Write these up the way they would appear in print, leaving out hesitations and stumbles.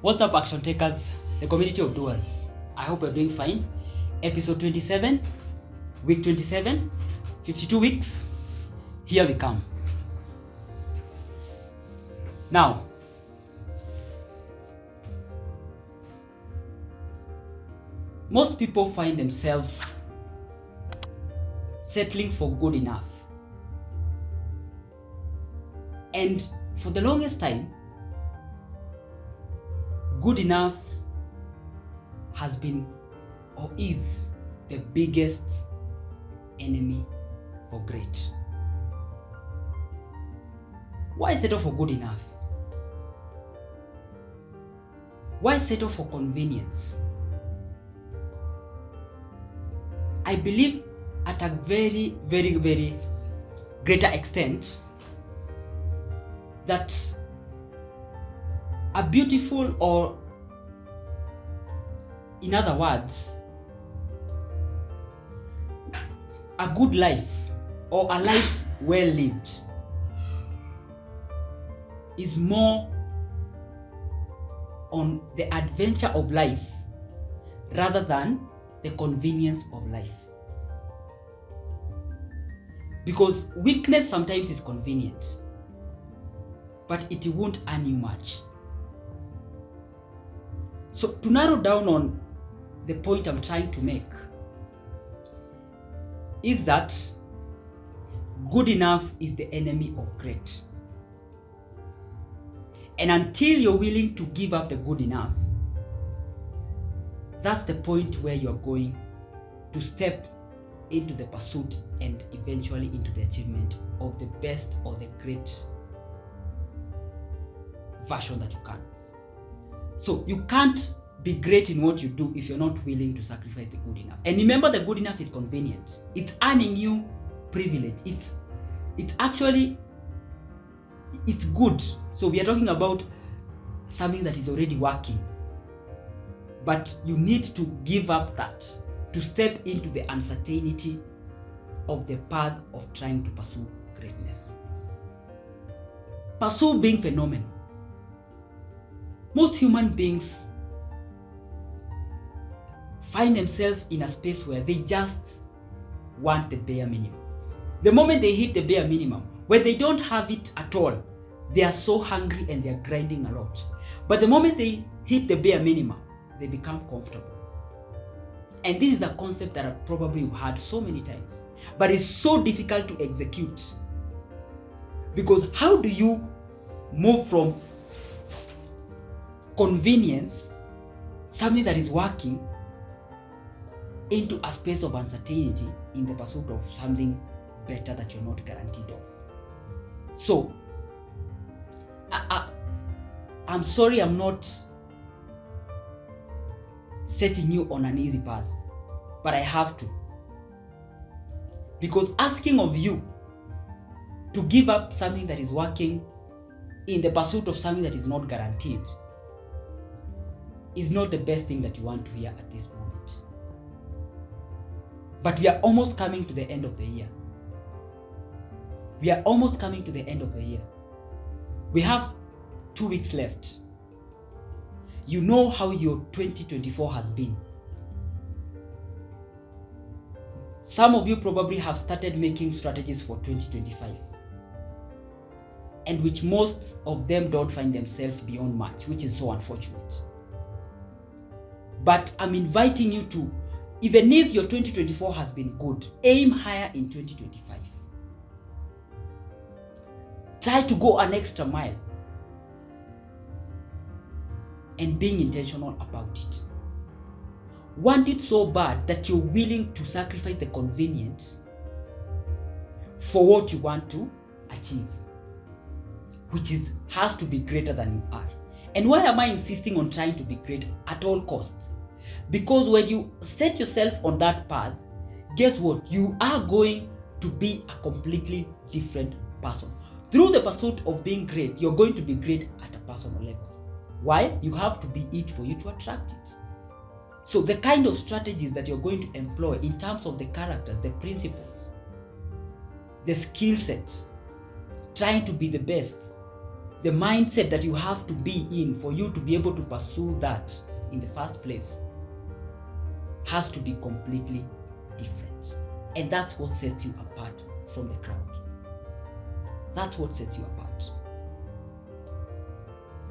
What's up, action takers, the community of doers? I hope you're doing fine. Episode 27, week 27, 52 weeks. Here we come. Now, most people find themselves settling for good enough. And for the longest time, good enough has been or is the biggest enemy for great. Why settle for good enough? Why settle for convenience? I believe at a very greater extent that a beautiful, or in other words, a good life or a life well lived is more on the adventure of life rather than the convenience of life. Because weakness sometimes is convenient, but it won't earn you much. So to narrow down on the point I'm trying to make is that good enough is the enemy of great. And until you're willing to give up the good enough, that's the point where you're going to step into the pursuit and eventually into the achievement of the best or the great version that you can. So you can't be great in what you do if you're not willing to sacrifice the good enough. And remember, the good enough is convenient. It's earning you privilege. It's good. So we are talking about something that is already working. But you need to give up that to step into the uncertainty of the path of trying to pursue greatness. Pursue being phenomenal. Most human beings find themselves in a space where they just want the bare minimum. The moment they hit the bare minimum, when they don't have it at all, they are so hungry and they are grinding a lot. But the moment they hit the bare minimum, they become comfortable. And this is a concept that I probably have heard so many times, but it's so difficult to execute. Because how do you move from convenience, something that is working, into a space of uncertainty in the pursuit of something better that you're not guaranteed of? So, I'm sorry I'm not setting you on an easy path, but I have to. Because asking of you to give up something that is working in the pursuit of something that is not guaranteed is not the best thing that you want to hear at this moment. But we are almost coming to the end of the year. We have 2 weeks left. You know how your 2024 has been. Some of you probably have started making strategies for 2025, and which most of them don't find themselves beyond March, which is so unfortunate. But I'm inviting you to, even if your 2024 has been good, aim higher in 2025. Try to go an extra mile and being intentional about it. Want it so bad that you're willing to sacrifice the convenience for what you want to achieve, which has to be greater than you are. And why am I insisting on trying to be great at all costs? Because when you set yourself on that path, guess what? You are going to be a completely different person. Through the pursuit of being great, you're going to be great at a personal level. Why? You have to be it for you to attract it. So the kind of strategies that you're going to employ in terms of the characters, the principles, the skill set, trying to be the best, the mindset that you have to be in for you to be able to pursue that in the first place has to be completely different. And that's what sets you apart from the crowd. That's what sets you apart.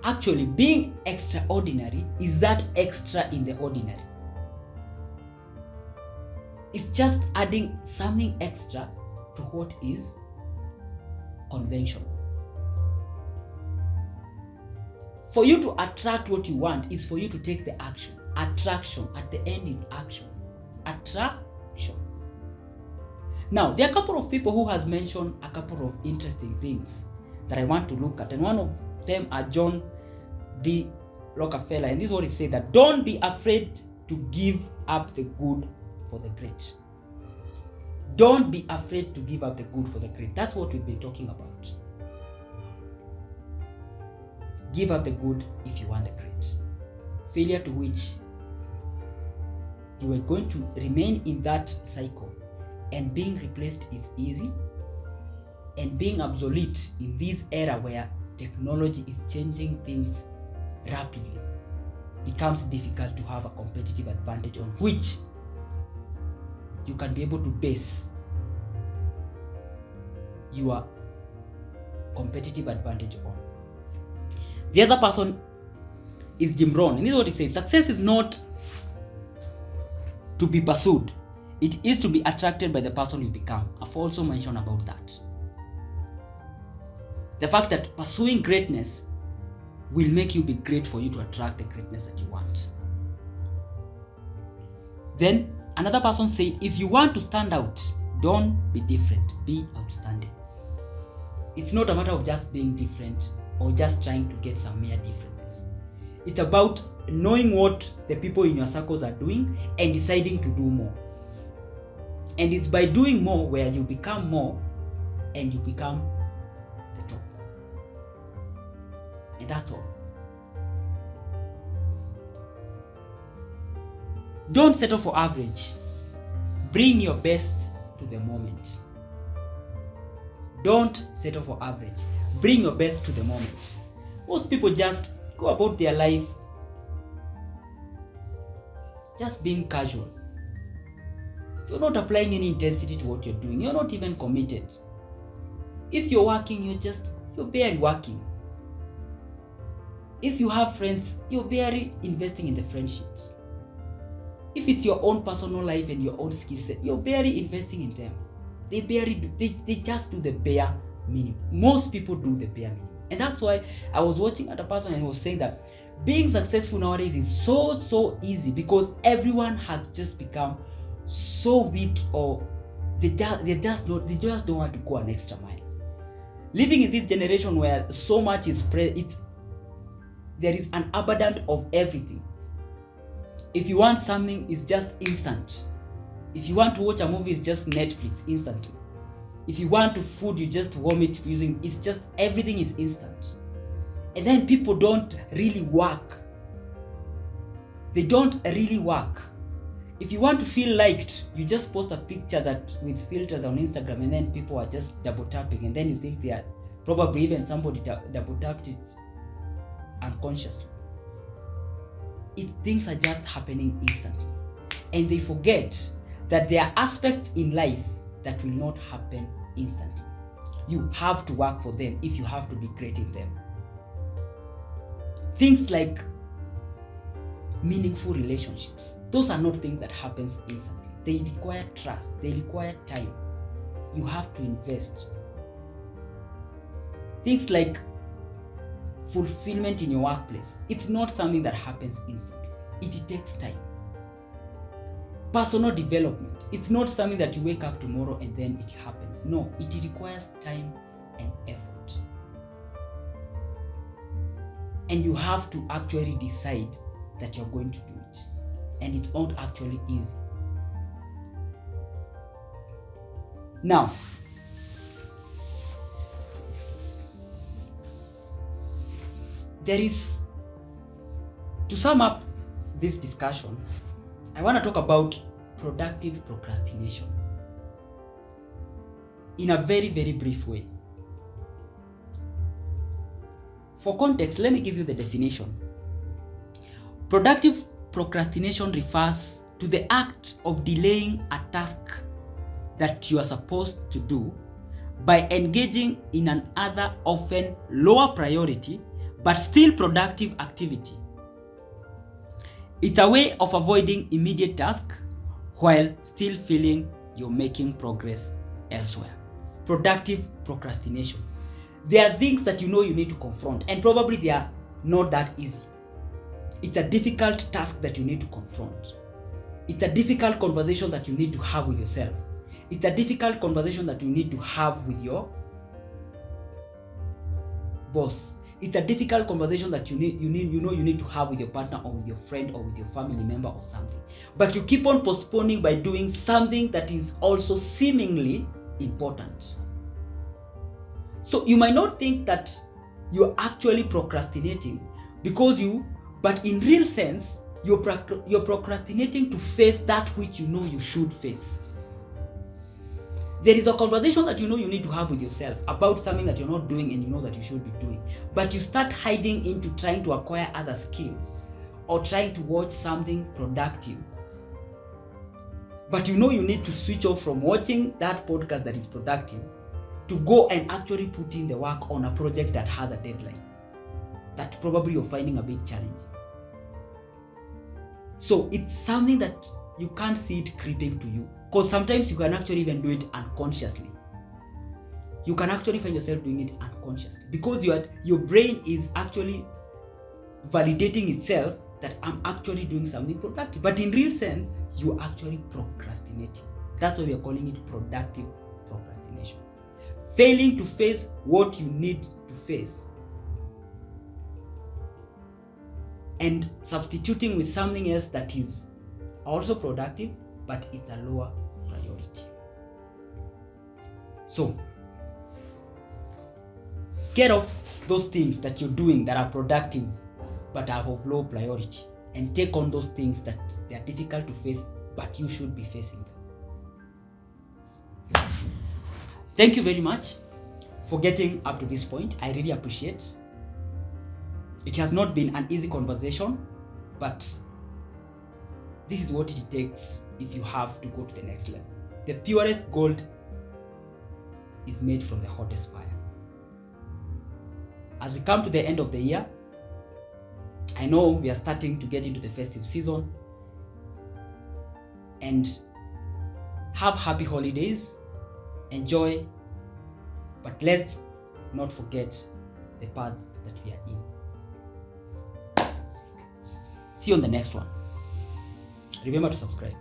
Actually, being extraordinary is that extra in the ordinary. It's just adding something extra to what is conventional. For you to attract what you want is for you to take the action. Attraction at the end is action. Attraction. Now, there are a couple of people who has mentioned a couple of interesting things that I want to look at, and one of them are John D. Rockefeller, and this is what he said, that don't be afraid to give up the good for the great. Don't be afraid to give up the good for the great. That's what we've been talking about. Give up the good if you want the great. Failure to which you are going to remain in that cycle, and being replaced is easy, and being obsolete in this era where technology is changing things rapidly becomes difficult to have a competitive advantage on which you can be able to base your competitive advantage on. The other person is Jim Rohn, and this is what he says: success is not to be pursued, it is to be attracted by the person you become. I've also mentioned about that. The fact that pursuing greatness will make you be great for you to attract the greatness that you want. Then another person said, if you want to stand out, don't be different, be outstanding. It's not a matter of just being different or just trying to get some mere differences. It's about knowing what the people in your circles are doing and deciding to do more. And it's by doing more where you become more and you become the top. And that's all. Don't settle for average. Bring your best to the moment. Don't settle for average. Bring your best to the moment. Most people just go about their life just being casual. You're not applying any intensity to what you're doing. You're not even committed. If you're working, you're barely working. If you have friends, you're barely investing in the friendships. If it's your own personal life and your own skill set, you're barely investing in them. They just do the bare minimum. Most people do the bare minimum. And that's why I was watching at a person and was saying that being successful nowadays is so easy because everyone has just become so weak, or they just don't want to go an extra mile. Living in this generation where so much is there is an abundance of everything. If you want something, it's just instant. If you want to watch a movie, it's just Netflix instantly. If you want to food, you just warm it using, it's just everything is instant. And then people don't really work. They don't really work. If you want to feel liked, you just post a picture that with filters on Instagram, and then people are just double tapping, and then you think they are probably even somebody double tapped it unconsciously. Things are just happening instantly, and they forget that there are aspects in life that will not happen instantly. You have to work for them if you have to be great in them. Things like meaningful relationships, those are not things that happens instantly. They require trust, they require time. You have to invest. Things like fulfillment in your workplace, it's not something that happens instantly. It takes time. Personal development, it's not something that you wake up tomorrow and then it happens. No, it requires time and effort. And you have to actually decide that you're going to do it. And it's not actually easy. Now, to sum up this discussion, I want to talk about productive procrastination in a very brief way. For context, let me give you the definition. Productive procrastination refers to the act of delaying a task that you are supposed to do by engaging in an other often lower priority but still productive activity. It's a way of avoiding immediate tasks while still feeling you're making progress elsewhere. Productive procrastination. There are things that you know you need to confront, and probably they are not that easy. It's a difficult task that you need to confront. It's a difficult conversation that you need to have with yourself. It's a difficult conversation that you need to have with your boss. It's a difficult conversation that you need to have with your partner or with your friend or with your family member or something. But you keep on postponing by doing something that is also seemingly important. So you might not think that you're actually procrastinating but in real sense, you're procrastinating to face that which you know you should face. There is a conversation that you know you need to have with yourself about something that you're not doing and you know that you should be doing. But you start hiding into trying to acquire other skills or trying to watch something productive. But you know you need to switch off from watching that podcast that is productive to go and actually put in the work on a project that has a deadline that probably you're finding a bit challenging. So it's something that you can't see it creeping to you, because sometimes you can actually even do it unconsciously. You can actually find yourself doing it unconsciously because your brain is actually validating itself that I'm actually doing something productive. But in real sense, you're actually procrastinating. That's why we are calling it productive procrastination. Failing to face what you need to face and substituting with something else that is also productive, but it's a lower priority. So, get off those things that you're doing that are productive but are of low priority, and take on those things that they are difficult to face, but you should be facing them. Thank you very much for getting up to this point. I really appreciate. It has not been an easy conversation, but this is what it takes if you have to go to the next level. The purest gold is made from the hottest fire. As we come to the end of the year, I know we are starting to get into the festive season, and have happy holidays, enjoy, but let's not forget the path that we are in. See you on the next one. Remember to subscribe.